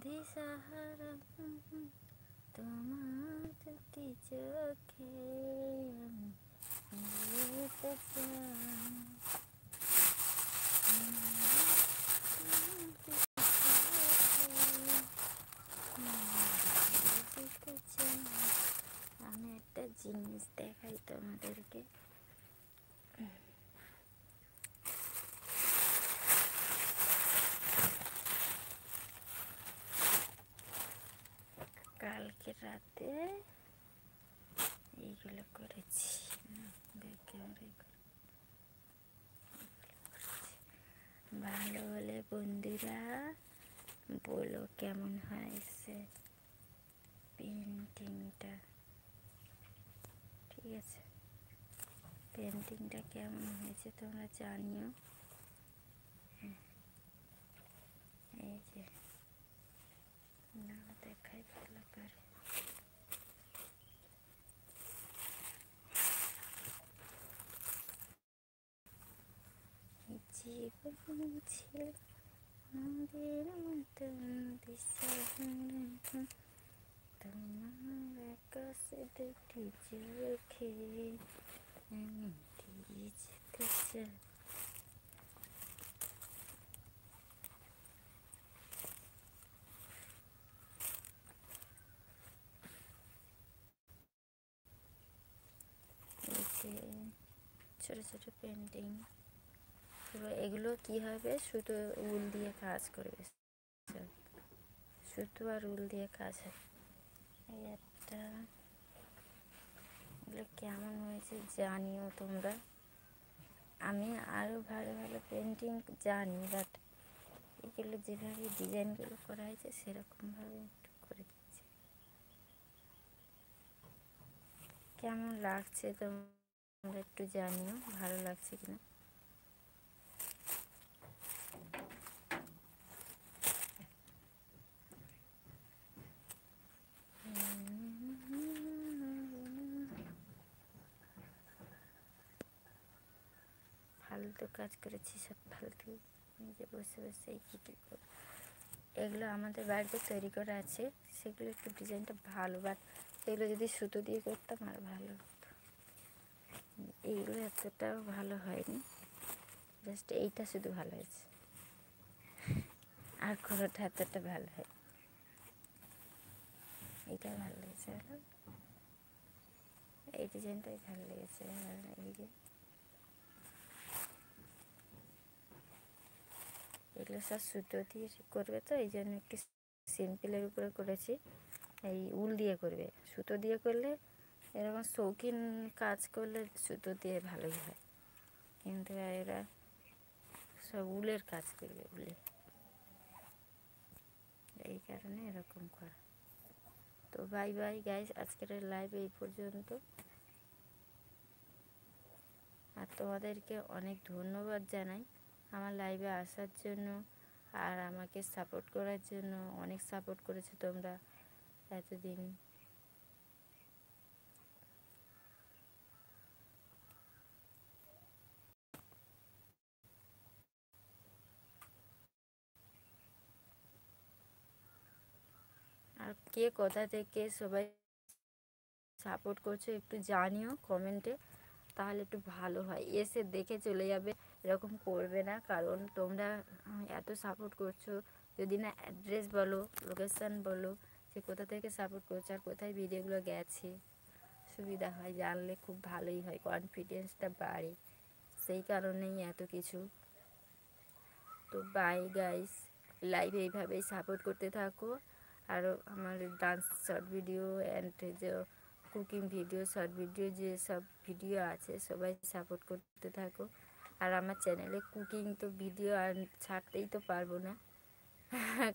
দিশাহারা তোমার দুটি চোখে আমি যেতে চাই, আমি একটা জিনিস দেখাই তোমাদেরকে। কালকে রাতে এইগুলো করেছি, ভালো হলে বন্ধুরা বলো কেমন হয়েছে পেন্টিংটা। ঠিক আছে, পেন্টিংটা কেমন হয়েছে তোমরা জানিও। এই যে না দেখাই ভালো করে, জীবন ছিল আমাদের মতন দিশাহারা তোমার আকাশে দুটি চোখে আমি দিয়ে যেতে চাই। ছোটো ছোটো পেন্টিং, এবার এগুলো কী হবে, শুধু উল দিয়ে কাজ করবে, সুতো আর উল দিয়ে কাজ হবে। এই একটা, এগুলো কেমন হয়েছে জানিও তোমরা। আমি আরও ভালো ভালো পেন্টিং জানি, বাট এগুলো যেভাবে ডিজাইনগুলো করা হয়েছে সেরকমভাবে একটু করে দিচ্ছি। কেমন লাগছে তোমরা একটু জানিও, ভালো লাগছে কিনা। ফালতু কাজ করেছি, সব ফালতু, নিজে বসে বসে কী কী করব। এগুলো আমাদের বাড়িতে তৈরি করা আছে, সেগুলো একটু ডিজাইনটা ভালো, বাট এগুলো যদি সুতো দিয়ে করতাম আর ভালো হতো। এইগুলো এতটাও ভালো হয়নি, জাস্ট এইটা শুধু ভালো হয়েছে, আর কোনোটা এতটা ভালো হয়। এইটা ভালো লেগেছে, এই ডিজাইনটাই ভালো লেগেছে। আর এই যে এগুলো সব সুতো দিয়ে করবে, তো এই জন্য একটু সিম্পলের উপরে করেছি। এই উল দিয়ে করবে, সুতো দিয়ে করলে এরকম শৌখিন কাজ করলে সুতো দিয়ে ভালোই হয়, কিন্তু এরা সব উলের কাজ করবে, উলে, এই কারণে এরকম করা। তো বাই বাই গাইস, আজকের লাইভ এই পর্যন্ত। আর তোমাদেরকে অনেক ধন্যবাদ জানাই আমার লাইভে আসার জন্য, আর আমাকে সাপোর্ট করার জন্য। অনেক সাপোর্ট করেছো তোমরা এতদিন। আর কে কোথা থেকে সবাই সাপোর্ট করছো একটু জানিও কমেন্টে, তাহলে একটু ভালো হয়। এসে দেখে চলে যাবে, এরকম করবে না, কারণ তোমরা এত সাপোর্ট করছো। যদি না অ্যাড্রেস বলো, লোকেশান বলো, যে কোথা থেকে সাপোর্ট করছো আর কোথায় ভিডিওগুলো গেছে, সুবিধা হয়, জানলে খুব ভালোই হয়, কনফিডেন্সটা বাড়ে, সেই কারণেই এত কিছু। তো বাই গাইস, লাইভ এইভাবেই সাপোর্ট করতে থাকো। আরও আমার ডান্স শর্ট ভিডিও অ্যান্ড যে কুকিং ভিডিও, শর্ট ভিডিও, যে সব ভিডিও আছে সবাই সাপোর্ট করতে থাকো। আর আমার চ্যানেলে কুকিং তো ভিডিও আর ছাড়তেই তো পারবো না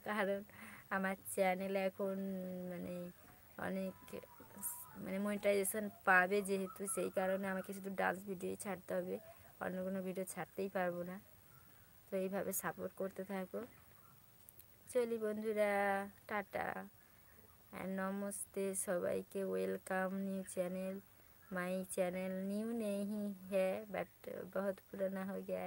কারণ আমার চ্যানেলে এখন মানে অনেক মনিটাইজেশন পাবে যেহেতু, সেই কারণে আমাকে শুধু ডান্স ভিডিওই ছাড়তে হবে, অন্য কোনো ভিডিও ছাড়তেই পারবো না। তো এইভাবে সাপোর্ট করতে থাকো। চলি বন্ধুরা, টাটা एंड नमस्ते सबाइके welcome new channel. My channel new नहीं है बट बहुत पुराना हो गया।